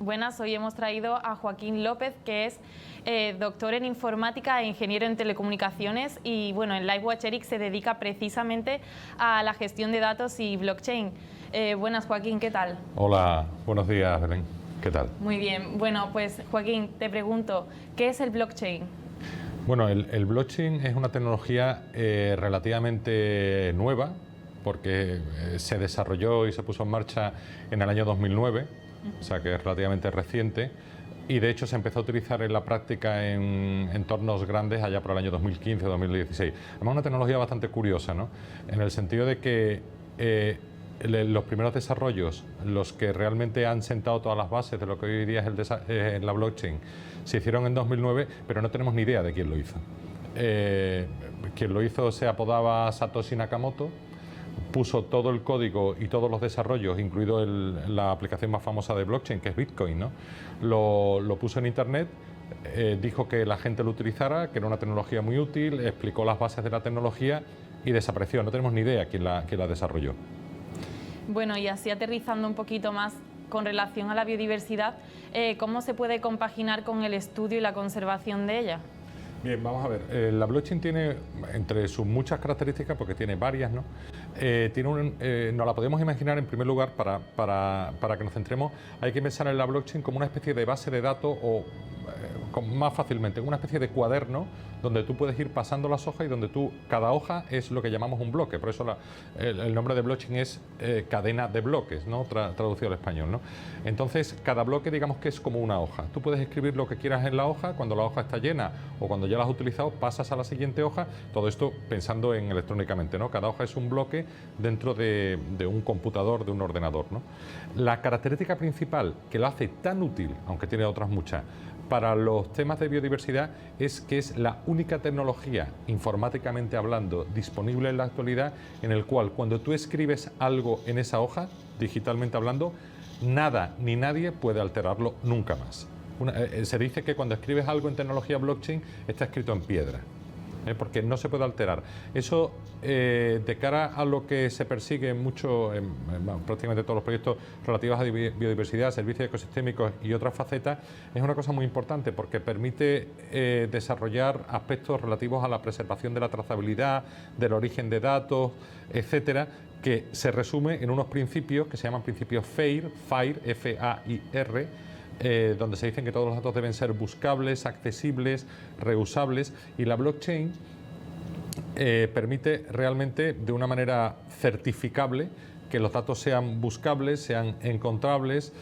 Buenas, hoy hemos traído a Joaquín López, que es doctor en informática e ingeniero en telecomunicaciones, y bueno, en LifeWatch Eric se dedica precisamente a la gestión de datos y blockchain. Buenas, Joaquín, ¿qué tal? Hola, buenos días, Belén. ¿Qué tal? Muy bien. Bueno, pues Joaquín, te pregunto, ¿qué es el blockchain? Bueno, el blockchain es una tecnología relativamente nueva, porque se desarrolló y se puso en marcha en el año 2009, o sea que es relativamente reciente, y de hecho se empezó a utilizar en la práctica en entornos grandes allá por el año 2015 o 2016. Además, una tecnología bastante curiosa, ¿no? En el sentido de que los primeros desarrollos, los que realmente han sentado todas las bases de lo que hoy día es la blockchain, se hicieron en 2009, pero no tenemos ni idea de quién lo hizo. Quien lo hizo se apodaba Satoshi Nakamoto, puso todo el código y todos los desarrollos, incluido la aplicación más famosa de blockchain, que es Bitcoin, ¿no? Lo puso en internet, dijo que la gente lo utilizara, que era una tecnología muy útil, explicó las bases de la tecnología y desapareció. No tenemos ni idea quién la desarrolló. Bueno, y así aterrizando un poquito más con relación a la biodiversidad, ¿cómo se puede compaginar con el estudio y la conservación de ella? Bien, vamos a ver. La blockchain tiene, entre sus muchas características, porque tiene varias, ¿no? Nos la podemos imaginar, en primer lugar, para que nos centremos, hay que pensar en la blockchain como una especie de base de datos o más fácilmente, una especie de cuaderno donde tú puedes ir pasando las hojas y donde cada hoja es lo que llamamos un bloque. Por eso el nombre de blockchain es cadena de bloques, ¿no? Traducido al español, ¿no? Entonces, cada bloque, digamos que es como una hoja. Tú puedes escribir lo que quieras en la hoja, cuando la hoja está llena o cuando ya la has utilizado, pasas a la siguiente hoja. Todo esto pensando en electrónicamente, ¿no? Cada hoja es un bloque dentro de un computador, de un ordenador, ¿no? La característica principal que lo hace tan útil, aunque tiene otras muchas, para los temas de biodiversidad es que es la única tecnología, informáticamente hablando, disponible en la actualidad, en el cual cuando tú escribes algo en esa hoja, digitalmente hablando, nada ni nadie puede alterarlo nunca más. Se dice que cuando escribes algo en tecnología blockchain está escrito en piedra, porque no se puede alterar. Eso, de cara a lo que se persigue mucho en prácticamente todos los proyectos relativos a biodiversidad, servicios ecosistémicos y otras facetas, es una cosa muy importante porque permite desarrollar aspectos relativos a la preservación de la trazabilidad, del origen de datos, etcétera, que se resume en unos principios que se llaman principios FAIR, F-A-I-R, donde se dicen que todos los datos deben ser buscables, accesibles, reusables, y la blockchain permite realmente de una manera certificable que los datos sean buscables, sean encontrables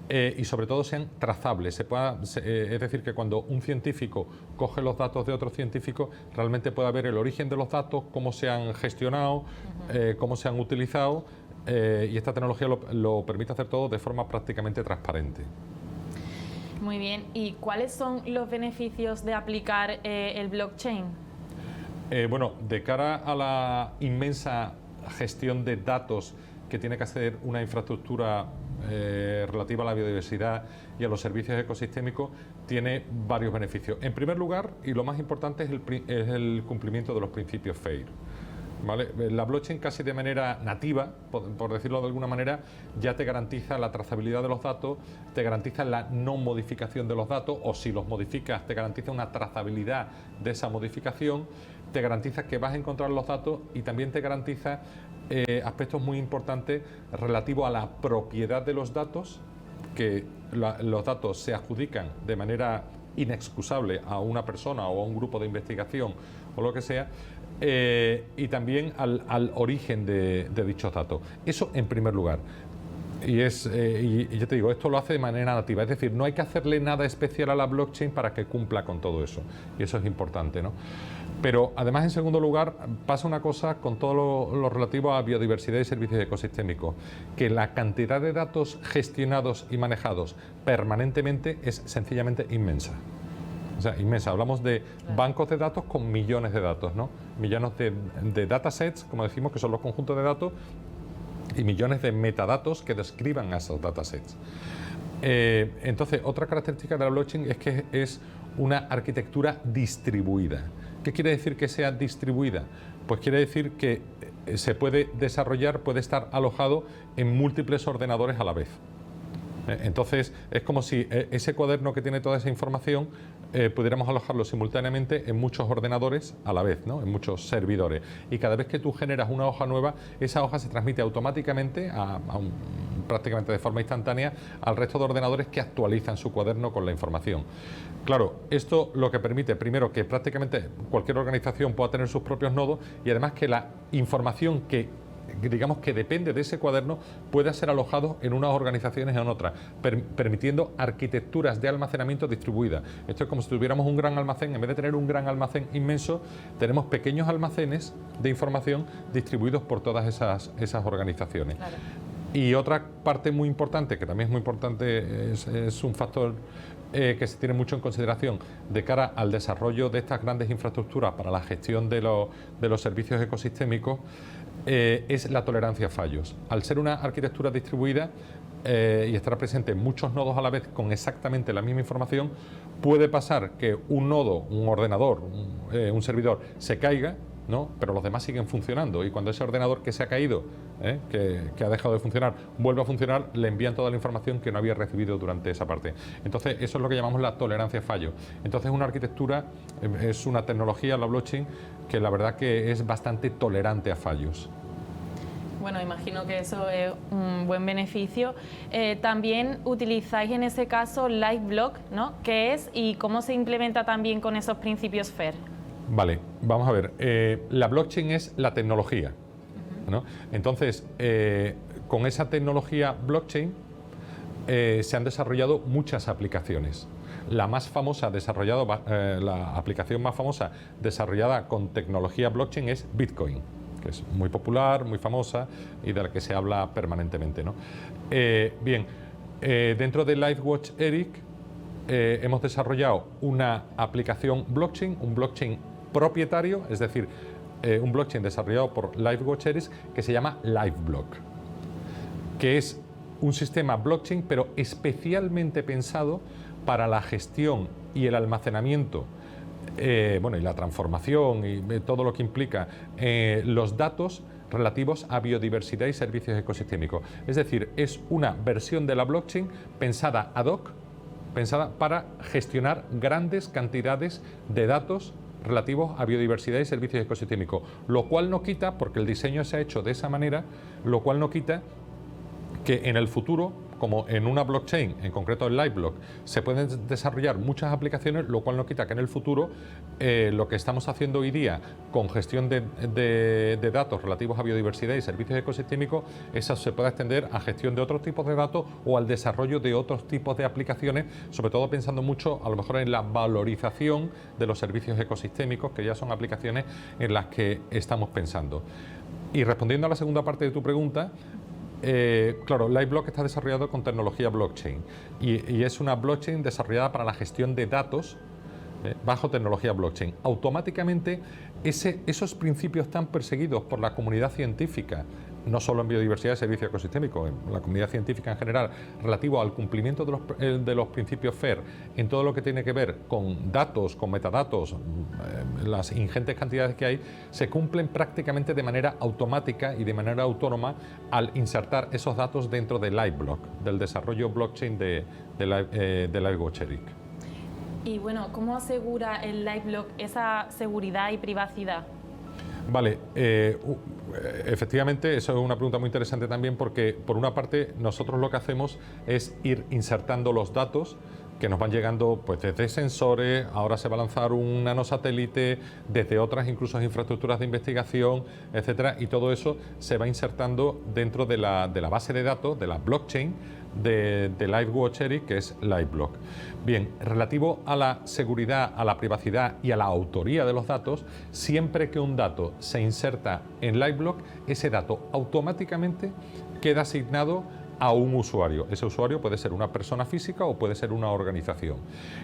y sobre todo sean trazables. Es decir, que cuando un científico coge los datos de otro científico, realmente pueda ver el origen de los datos, cómo se han gestionado, cómo se han utilizado, y esta tecnología lo permite hacer todo de forma prácticamente transparente. Muy bien. ¿Y cuáles son los beneficios de aplicar el blockchain? Bueno, de cara a la inmensa gestión de datos que tiene que hacer una infraestructura relativa a la biodiversidad y a los servicios ecosistémicos, tiene varios beneficios. En primer lugar, y lo más importante, es el cumplimiento de los principios FAIR. ¿Vale? La blockchain casi de manera nativa, por decirlo de alguna manera, ya te garantiza la trazabilidad de los datos, te garantiza la no modificación de los datos, o si los modificas te garantiza una trazabilidad de esa modificación, te garantiza que vas a encontrar los datos y también te garantiza aspectos muy importantes relativos a la propiedad de los datos, que los datos se adjudican de manera inexcusable a una persona o a un grupo de investigación o lo que sea, y también al origen de dichos datos. Eso en primer lugar. Y ya te digo, esto lo hace de manera nativa, es decir, no hay que hacerle nada especial a la blockchain para que cumpla con todo eso, y eso es importante, ¿no? Pero además, en segundo lugar, pasa una cosa con todo lo relativo a biodiversidad y servicios ecosistémicos, que la cantidad de datos gestionados y manejados permanentemente es sencillamente inmensa. O sea, inmensa. Hablamos de bancos de datos con millones de datos, ¿no? Millones de datasets, como decimos, que son los conjuntos de datos, y millones de metadatos que describan a esos datasets. Entonces, otra característica de la blockchain es que es una arquitectura distribuida. ¿Qué quiere decir que sea distribuida? Pues quiere decir que se puede desarrollar, puede estar alojado en múltiples ordenadores a la vez. Entonces, es como si ese cuaderno que tiene toda esa información pudiéramos alojarlo simultáneamente en muchos ordenadores a la vez, ¿no? En muchos servidores. Y cada vez que tú generas una hoja nueva, esa hoja se transmite automáticamente, prácticamente de forma instantánea, al resto de ordenadores que actualizan su cuaderno con la información. Claro, esto lo que permite, primero, que prácticamente cualquier organización pueda tener sus propios nodos y además que la información que digamos que depende de ese cuaderno pueda ser alojado en unas organizaciones o en otras, permitiendo arquitecturas de almacenamiento distribuidas. Esto es como si tuviéramos un gran almacén, en vez de tener un gran almacén inmenso, tenemos pequeños almacenes de información distribuidos por todas esas organizaciones. Claro. Y otra parte muy importante, que también es muy importante, es un factor que se tiene mucho en consideración de cara al desarrollo de estas grandes infraestructuras para la gestión de los servicios ecosistémicos, es la tolerancia a fallos. Al ser una arquitectura distribuida y estar presente en muchos nodos a la vez con exactamente la misma información, puede pasar que un nodo, un ordenador, un servidor se caiga, ¿no? Pero los demás siguen funcionando y cuando ese ordenador que se ha caído, que ha dejado de funcionar, vuelve a funcionar, le envían toda la información que no había recibido durante esa parte. Entonces, eso es lo que llamamos la tolerancia a fallo. Entonces, una arquitectura es una tecnología, la blockchain, que la verdad que es bastante tolerante a fallos. Bueno, imagino que eso es un buen beneficio. También utilizáis en ese caso LiveBlock, ¿no? ¿Qué es y cómo se implementa también con esos principios FAIR? Vale, vamos a ver. La blockchain es la tecnología, ¿no? Entonces, con esa tecnología blockchain se han desarrollado muchas aplicaciones. La más famosa la aplicación más famosa desarrollada con tecnología blockchain es Bitcoin, que es muy popular, muy famosa y de la que se habla permanentemente, ¿no? Bien, dentro de LiveWatch ERIC hemos desarrollado una aplicación blockchain, un blockchain propietario, es decir, un blockchain desarrollado por LiveWatch ERIC que se llama LiveBlock, que es un sistema blockchain pero especialmente pensado para la gestión y el almacenamiento, y la transformación y todo lo que implica los datos relativos a biodiversidad y servicios ecosistémicos. Es decir, es una versión de la blockchain pensada ad hoc, pensada para gestionar grandes cantidades de datos relativos a biodiversidad y servicios ecosistémicos, lo cual no quita, porque el diseño se ha hecho de esa manera, lo cual no quita que en el futuro, como en una blockchain, en concreto el LiveBlock, se pueden desarrollar muchas aplicaciones, lo cual no quita que en el futuro lo que estamos haciendo hoy día con gestión de datos relativos a biodiversidad y servicios ecosistémicos, eso se pueda extender a gestión de otros tipos de datos o al desarrollo de otros tipos de aplicaciones, sobre todo pensando mucho a lo mejor en la valorización de los servicios ecosistémicos, que ya son aplicaciones en las que estamos pensando. Y respondiendo a la segunda parte de tu pregunta, claro, LiveBlock está desarrollado con tecnología blockchain y es una blockchain desarrollada para la gestión de datos bajo tecnología blockchain. Automáticamente esos principios están perseguidos por la comunidad científica, no solo en biodiversidad y servicios ecosistémicos, en la comunidad científica en general, relativo al cumplimiento de los principios FAIR en todo lo que tiene que ver con datos, con metadatos, las ingentes cantidades que hay, se cumplen prácticamente de manera automática y de manera autónoma al insertar esos datos dentro de LiveBlock, del desarrollo blockchain de LiveWatch ERIC. Y bueno, ¿cómo asegura el LiveBlock esa seguridad y privacidad? Vale, efectivamente, eso es una pregunta muy interesante también porque, por una parte, nosotros lo que hacemos es ir insertando los datos que nos van llegando pues desde sensores, ahora se va a lanzar un nanosatélite, desde otras incluso infraestructuras de investigación, etcétera, y todo eso se va insertando dentro de la base de datos, de la blockchain de LiveWatch ERIC, que es LiveBlock. Bien, relativo a la seguridad, a la privacidad y a la autoría de los datos, siempre que un dato se inserta en LiveBlock, ese dato automáticamente queda asignado a un usuario. Ese usuario puede ser una persona física o puede ser una organización.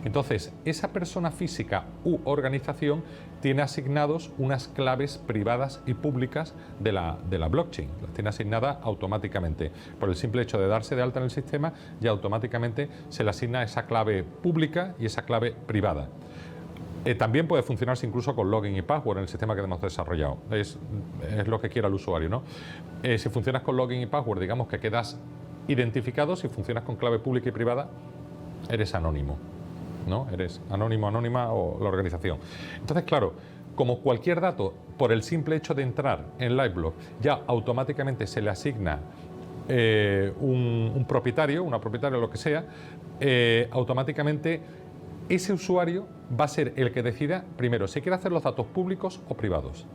Entonces, esa persona física u organización tiene asignados unas claves privadas y públicas de la blockchain. Las tiene asignadas automáticamente. Por el simple hecho de darse de alta en el sistema, ya automáticamente se le asigna esa clave pública y esa clave privada. También puede funcionarse incluso con login y password en el sistema que hemos desarrollado. Es lo que quiera el usuario, ¿no? Si funcionas con login y password, digamos que quedas identificado, si funcionas con clave pública y privada, eres anónimo, ¿no? Eres anónimo, anónima o la organización. Entonces, claro, como cualquier dato, por el simple hecho de entrar en LiveBlock, ya automáticamente se le asigna un propietario, una propietaria o lo que sea, automáticamente ese usuario va a ser el que decida, primero, si quiere hacer los datos públicos o privados.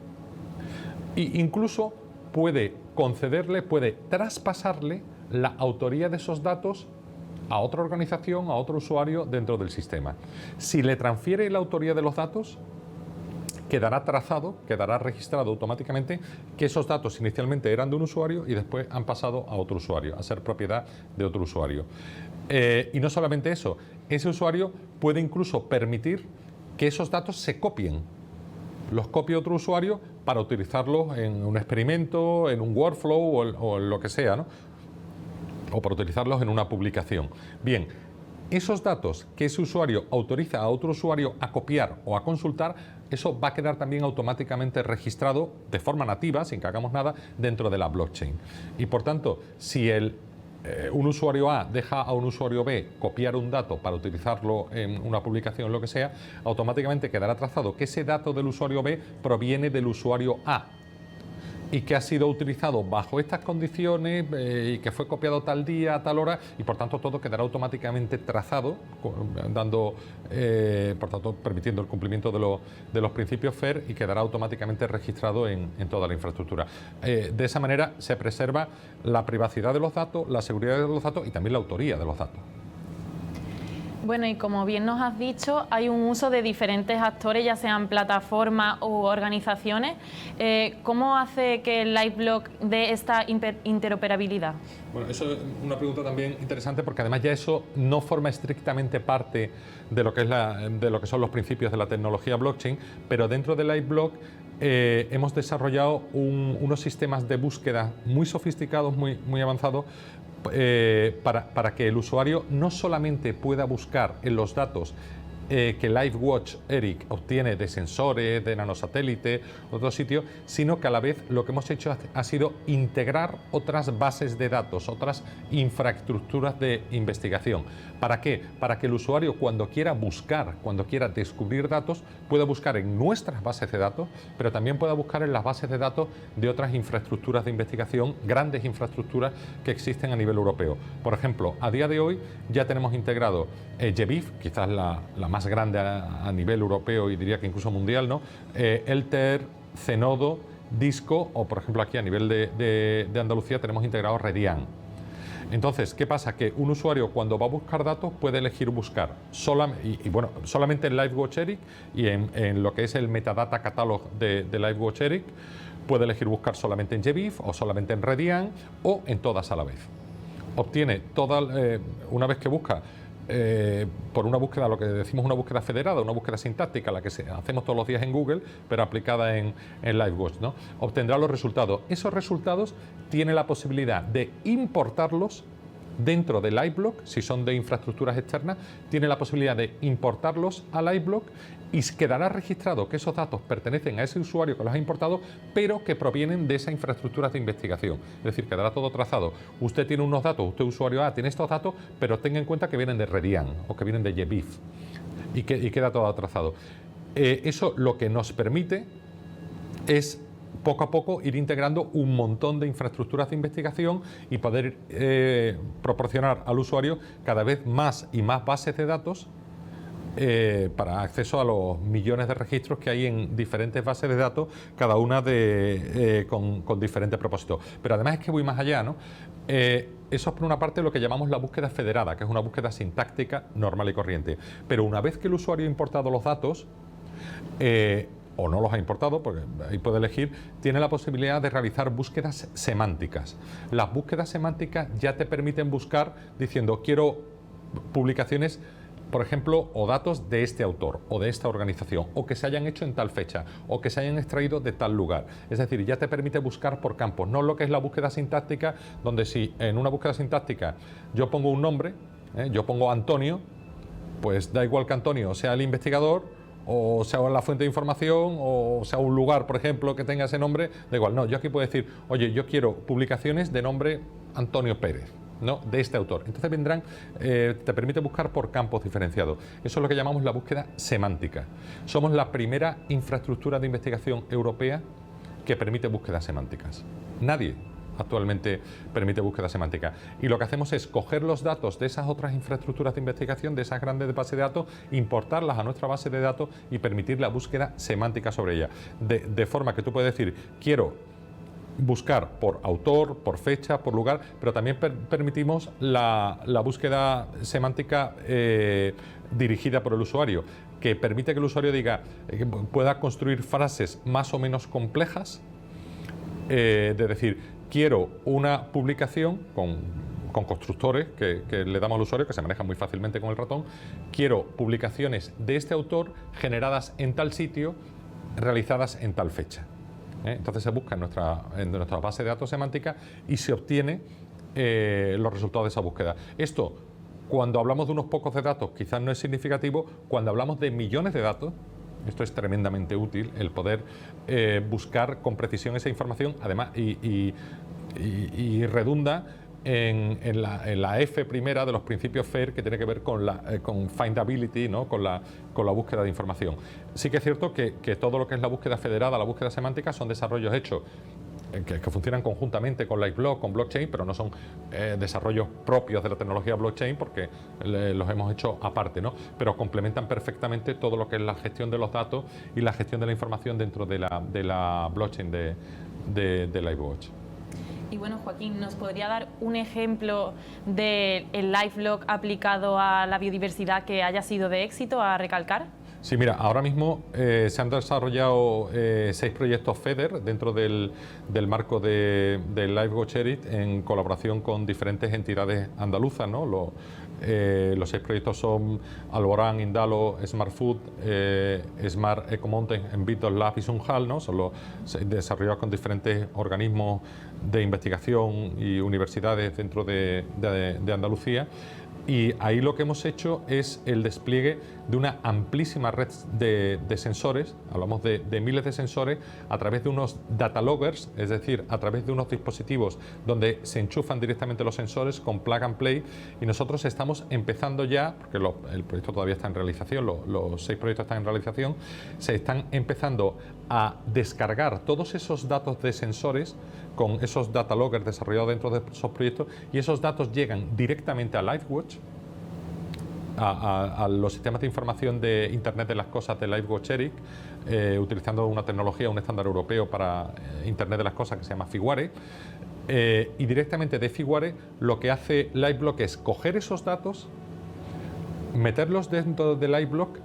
E incluso puede concederle, puede traspasarle la autoría de esos datos a otra organización, a otro usuario dentro del sistema. Si le transfiere la autoría de los datos, quedará trazado, quedará registrado automáticamente que esos datos inicialmente eran de un usuario y después han pasado a otro usuario, a ser propiedad de otro usuario. Y no solamente eso, ese usuario puede incluso permitir que esos datos se copien. Los copie otro usuario para utilizarlos en un experimento, en un workflow o en lo que sea, ¿no? O para utilizarlos en una publicación. Bien, esos datos que ese usuario autoriza a otro usuario a copiar o a consultar, eso va a quedar también automáticamente registrado de forma nativa, sin que hagamos nada, dentro de la blockchain. Y por tanto, si un usuario A deja a un usuario B copiar un dato para utilizarlo en una publicación o lo que sea, automáticamente quedará trazado que ese dato del usuario B proviene del usuario A y que ha sido utilizado bajo estas condiciones y que fue copiado tal día, a tal hora, y por tanto todo quedará automáticamente trazado, por tanto permitiendo el cumplimiento de los principios FAIR, y quedará automáticamente registrado en toda la infraestructura. De esa manera se preserva la privacidad de los datos, la seguridad de los datos y también la autoría de los datos. Bueno, y como bien nos has dicho, hay un uso de diferentes actores, ya sean plataformas u organizaciones. ¿Cómo hace que el LiveBlock dé esta interoperabilidad? Bueno, eso es una pregunta también interesante, porque además ya eso no forma estrictamente parte de lo que son los principios de la tecnología blockchain, pero dentro de LiveBlock hemos desarrollado unos sistemas de búsqueda muy sofisticados, muy avanzados, para que el usuario no solamente pueda buscar en los datos que LiveWatch ERIC obtiene de sensores, de nanosatélites, otros sitios, sino que a la vez lo que hemos hecho ha sido integrar otras bases de datos, otras infraestructuras de investigación. ¿Para qué? Para que el usuario, cuando quiera buscar, cuando quiera descubrir datos, pueda buscar en nuestras bases de datos, pero también pueda buscar en las bases de datos de otras infraestructuras de investigación, grandes infraestructuras que existen a nivel europeo. Por ejemplo, a día de hoy ya tenemos integrado GBIF, quizás la más grande a nivel europeo y diría que incluso mundial, ¿no? ELTER, Zenodo, Disco, o por ejemplo aquí a nivel de Andalucía tenemos integrado Redian. Entonces, ¿qué pasa? Que un usuario, cuando va a buscar datos, puede elegir buscar solamente en LiveWatch ERIC y en lo que es el metadata catalog de LiveWatch ERIC. Puede elegir buscar solamente en GBIF o solamente en Redian o en todas a la vez. Obtiene una vez que busca por una búsqueda, lo que decimos una búsqueda federada, una búsqueda sintáctica, la que hacemos todos los días en Google, pero aplicada en LiveWatch, ¿no? Obtendrá los resultados. Esos resultados tiene la posibilidad de importarlos dentro de LiveBlock. Si son de infraestructuras externas, tiene la posibilidad de importarlos a LiveBlock y quedará registrado que esos datos pertenecen a ese usuario que los ha importado, pero que provienen de esa infraestructura de investigación. Es decir, quedará todo trazado. Usted tiene unos datos, usted usuario A tiene estos datos, pero tenga en cuenta que vienen de Redian o que vienen de GBIF y queda todo trazado. Eso lo que nos permite es poco a poco ir integrando un montón de infraestructuras de investigación y poder proporcionar al usuario cada vez más y más bases de datos para acceso a los millones de registros que hay en diferentes bases de datos, cada una con diferentes propósitos. Pero además es que voy más allá, ¿no? Eso es por una parte lo que llamamos la búsqueda federada, que es una búsqueda sintáctica normal y corriente. Pero una vez que el usuario ha importado los datos, o no los ha importado, porque ahí puede elegir, tiene la posibilidad de realizar búsquedas semánticas. Las búsquedas semánticas ya te permiten buscar diciendo quiero publicaciones, por ejemplo, o datos de este autor o de esta organización, o que se hayan hecho en tal fecha, o que se hayan extraído de tal lugar. Es decir, ya te permite buscar por campos, no lo que es la búsqueda sintáctica, donde si en una búsqueda sintáctica yo pongo un nombre, yo pongo Antonio, pues da igual que Antonio sea el investigador, o sea la fuente de información, o sea un lugar, por ejemplo, que tenga ese nombre, da igual. No, yo aquí puedo decir, oye, yo quiero publicaciones de nombre Antonio Pérez. ¿no?, de este autor. Entonces vendrán, te permite buscar por campos diferenciados. Eso es lo que llamamos la búsqueda semántica. Somos la primera infraestructura de investigación europea que permite búsquedas semánticas. Nadie actualmente permite búsqueda semántica. Y lo que hacemos es coger los datos de esas otras infraestructuras de investigación, de esas grandes bases de datos, importarlas a nuestra base de datos y permitir la búsqueda semántica sobre ella. De forma que tú puedes decir, quiero buscar por autor, por fecha, por lugar, pero también permitimos la búsqueda semántica dirigida por el usuario, que permite que el usuario diga, pueda construir frases más o menos complejas, de decir, quiero una publicación con constructores que le damos al usuario, que se manejan muy fácilmente con el ratón. Quiero publicaciones de este autor generadas en tal sitio, realizadas en tal fecha. Entonces se busca en nuestra base de datos semántica y se obtiene los resultados de esa búsqueda. Esto, cuando hablamos de unos pocos de datos, quizás no es significativo. Cuando hablamos de millones de datos, esto es tremendamente útil, el poder buscar con precisión esa información, además, y redunda en la F primera de los principios FAIR, que tiene que ver con findability, ¿no?, con la búsqueda de información. Sí que es cierto que todo lo que es la búsqueda federada, la búsqueda semántica, son desarrollos hechos que funcionan conjuntamente con LiveBlock, con blockchain, pero no son desarrollos propios de la tecnología blockchain, porque los hemos hecho aparte, ¿no? Pero complementan perfectamente todo lo que es la gestión de los datos y la gestión de la información dentro de la blockchain de LiveWatch. Y bueno, Joaquín, ¿nos podría dar un ejemplo del LiveBlock aplicado a la biodiversidad que haya sido de éxito, a recalcar? Sí, mira, ahora mismo se han desarrollado 6 proyectos FEDER dentro del marco de LiveWatch ERIC, en colaboración con diferentes entidades andaluzas, ¿no? Los 6 proyectos son Alborán, Indalo, Smart Food, Smart Ecomountain, Envitos Lab y Sunjal, ¿no? Son los desarrollados con diferentes organismos de investigación y universidades dentro de Andalucía. Y ahí lo que hemos hecho es el despliegue de una amplísima red de sensores, hablamos de miles de sensores, a través de unos data loggers, es decir, a través de unos dispositivos donde se enchufan directamente los sensores con plug and play, y nosotros estamos empezando ya, porque el proyecto todavía está en realización, los 6 proyectos están en realización, se están empezando a descargar todos esos datos de sensores con esos data loggers desarrollados dentro de esos proyectos, y esos datos llegan directamente a LiveWatch, a los sistemas de información de Internet de las Cosas de LiveWatch ERIC, utilizando una tecnología, un estándar europeo para Internet de las Cosas que se llama Figuare, y directamente de Figuare lo que hace LiveBlock es coger esos datos, meterlos dentro de LiveBlock,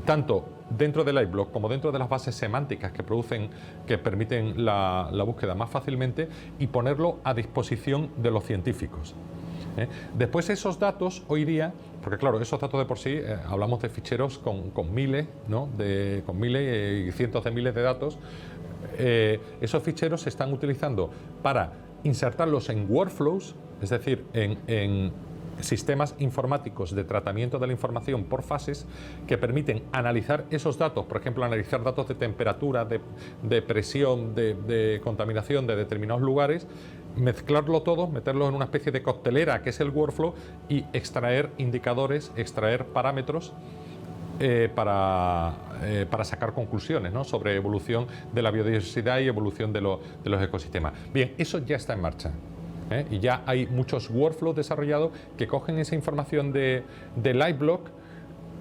tanto dentro de LiveBlock como dentro de las bases semánticas que permiten la búsqueda más fácilmente, y ponerlo a disposición de los científicos. Después esos datos hoy día, porque claro, esos datos de por sí, hablamos de ficheros con miles, ¿no?, con miles y cientos de miles de datos. Esos ficheros se están utilizando para insertarlos en workflows, es decir, en sistemas informáticos de tratamiento de la información por fases, que permiten analizar esos datos, por ejemplo, analizar datos de temperatura, de presión, de contaminación de determinados lugares, mezclarlo todo, meterlo en una especie de coctelera que es el workflow, y extraer indicadores, extraer parámetros para sacar conclusiones, ¿no?, sobre evolución de la biodiversidad y evolución de los ecosistemas. Bien, eso ya está en marcha. Y ya hay muchos workflows desarrollados que cogen esa información de LiveBlock,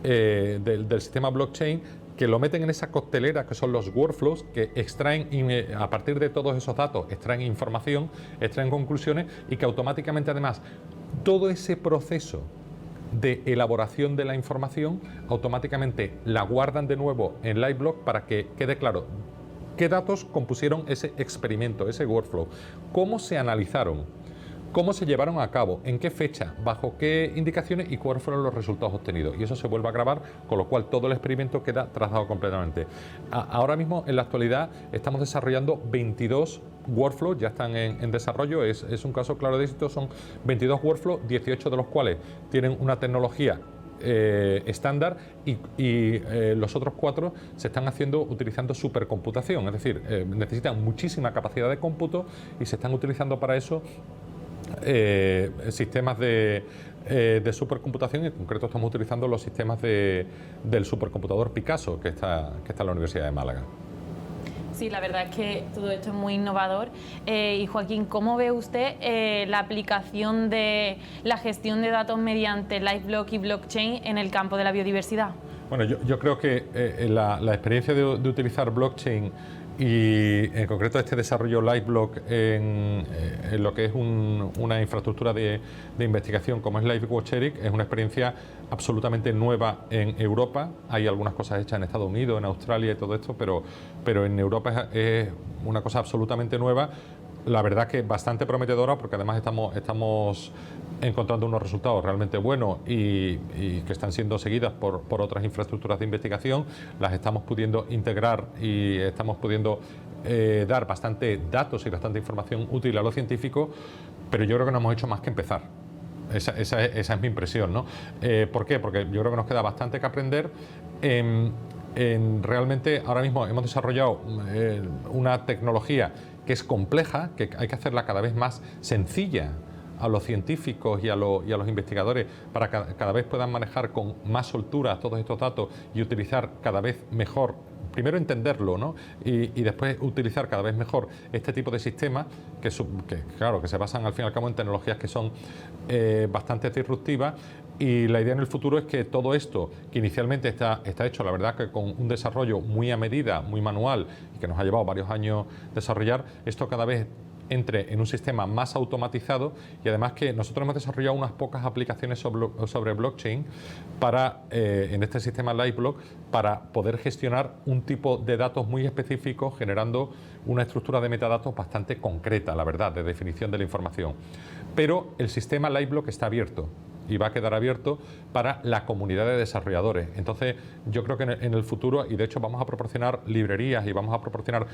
del sistema blockchain, que lo meten en esa coctelera que son los workflows, que extraen, a partir de todos esos datos, extraen información, extraen conclusiones, y que automáticamente, además, todo ese proceso de elaboración de la información, automáticamente la guardan de nuevo en LiveBlock para que quede claro qué datos compusieron ese experimento, ese workflow, cómo se analizaron, cómo se llevaron a cabo, en qué fecha, bajo qué indicaciones y cuáles fueron los resultados obtenidos. Y eso se vuelve a grabar, con lo cual todo el experimento queda trazado completamente. Ahora mismo, en la actualidad, estamos desarrollando 22 workflows, ya están en desarrollo, es un caso claro de éxito, son 22 workflows, 18 de los cuales tienen una tecnología estándar, y los otros 4 se están haciendo utilizando supercomputación, es decir, necesitan muchísima capacidad de cómputo, y se están utilizando para eso sistemas de supercomputación, y en concreto estamos utilizando los sistemas del supercomputador Picasso, que está en la Universidad de Málaga. Sí, la verdad es que todo esto es muy innovador. Y Joaquín, ¿cómo ve usted la aplicación de la gestión de datos mediante LifeBlock y blockchain en el campo de la biodiversidad? Bueno, yo creo que la experiencia de utilizar blockchain y en concreto este desarrollo LifeBlock en lo que es una infraestructura de investigación como es LifeWatch ERIC es una experiencia absolutamente nueva en Europa. Hay algunas cosas hechas en Estados Unidos, en Australia y todo esto, pero en Europa es una cosa absolutamente nueva. La verdad que bastante prometedora, porque además estamos encontrando unos resultados realmente buenos y que están siendo seguidas por otras infraestructuras de investigación. Las estamos pudiendo integrar y estamos pudiendo dar bastante datos y bastante información útil a los científicos, pero yo creo que no hemos hecho más que empezar. Esa es mi impresión, ¿no? ¿Por qué? Porque yo creo que nos queda bastante que aprender. Realmente ahora mismo hemos desarrollado una tecnología que es compleja, que hay que hacerla cada vez más sencilla a los científicos y a los investigadores para que cada vez puedan manejar con más soltura todos estos datos y utilizar cada vez mejor, primero entenderlo, ¿no? y después utilizar cada vez mejor este tipo de sistemas que se basan al fin y al cabo en tecnologías que son bastante disruptivas. Y la idea en el futuro es que todo esto, que inicialmente está hecho, la verdad, que con un desarrollo muy a medida, muy manual, y que nos ha llevado varios años desarrollar, esto cada vez entre en un sistema más automatizado, y además que nosotros hemos desarrollado unas pocas aplicaciones sobre blockchain en este sistema LifeBlock para poder gestionar un tipo de datos muy específicos, generando una estructura de metadatos bastante concreta, la verdad, de definición de la información. Pero el sistema LifeBlock está abierto y va a quedar abierto para la comunidad de desarrolladores. Entonces, yo creo que en el futuro, y de hecho vamos a proporcionar librerías y vamos a proporcionar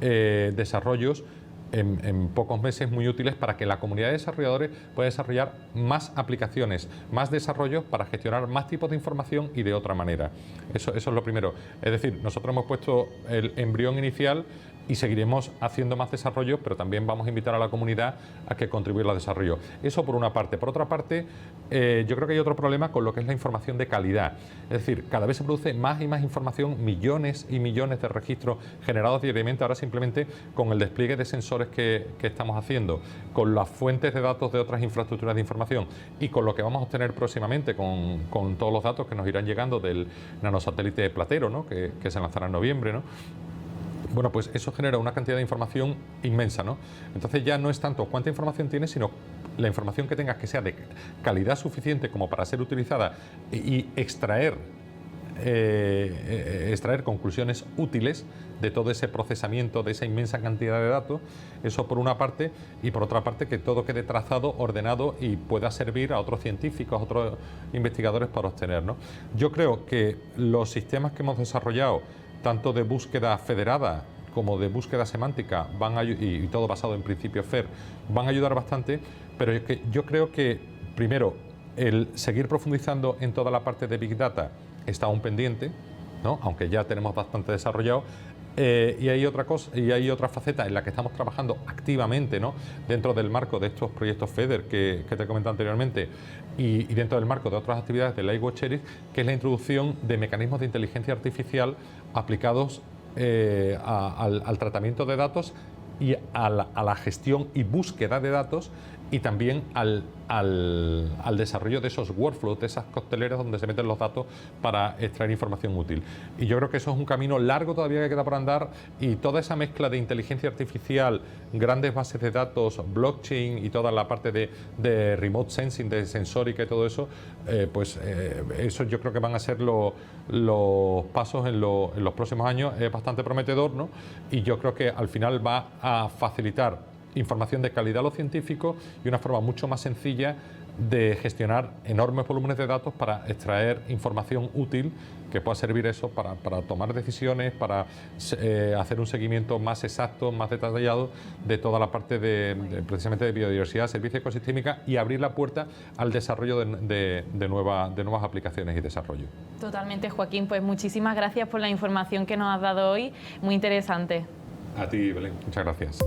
desarrollos en pocos meses muy útiles para que la comunidad de desarrolladores pueda desarrollar más aplicaciones, más desarrollos para gestionar más tipos de información y de otra manera. Eso es lo primero. Es decir, nosotros hemos puesto el embrión inicial y seguiremos haciendo más desarrollos, pero también vamos a invitar a la comunidad a que contribuya al desarrollo. Eso por una parte. Por otra parte, yo creo que hay otro problema con lo que es la información de calidad. Es decir, cada vez se produce más y más información, millones y millones de registros generados diariamente, ahora simplemente con el despliegue de sensores que estamos haciendo, con las fuentes de datos de otras infraestructuras de información y con lo que vamos a obtener próximamente con todos los datos que nos irán llegando del nanosatélite Platero, ¿no? que se lanzará en noviembre, ¿no? Bueno, pues eso genera una cantidad de información inmensa, ¿no? Entonces ya no es tanto cuánta información tienes, sino la información que tengas que sea de calidad suficiente como para ser utilizada y extraer conclusiones útiles de todo ese procesamiento, de esa inmensa cantidad de datos. Eso por una parte, y por otra parte que todo quede trazado, ordenado y pueda servir a otros científicos, a otros investigadores para obtener, ¿no? Yo creo que los sistemas que hemos desarrollado, tanto de búsqueda federada como de búsqueda semántica, y todo basado en principios FAIR, van a ayudar bastante, pero yo creo que, primero, el seguir profundizando en toda la parte de Big Data está aún pendiente, ¿no? Aunque ya tenemos bastante desarrollado. Y hay otra cosa, y hay otra faceta en la que estamos trabajando activamente, ¿no? Dentro del marco de estos proyectos FEDER que te he comentado anteriormente y dentro del marco de otras actividades de LifeWatch ERIC, que es la introducción de mecanismos de inteligencia artificial aplicados al tratamiento de datos y a la gestión y búsqueda de datos, y también al desarrollo de esos workflows, de esas cocteleras donde se meten los datos para extraer información útil. Y yo creo que eso es un camino largo todavía que queda por andar, y toda esa mezcla de inteligencia artificial, grandes bases de datos, blockchain y toda la parte de remote sensing, de sensórica y todo eso, eso yo creo que van a ser los pasos en los próximos años. Es bastante prometedor, ¿no? Y yo creo que al final va a facilitar información de calidad a los científicos y una forma mucho más sencilla de gestionar enormes volúmenes de datos para extraer información útil que pueda servir eso para tomar decisiones, para hacer un seguimiento más exacto, más detallado de toda la parte precisamente de biodiversidad, servicio ecosistémica, y abrir la puerta al desarrollo de nuevas aplicaciones y desarrollo. Totalmente, Joaquín. Pues muchísimas gracias por la información que nos has dado hoy, muy interesante. A ti, Belén, muchas gracias.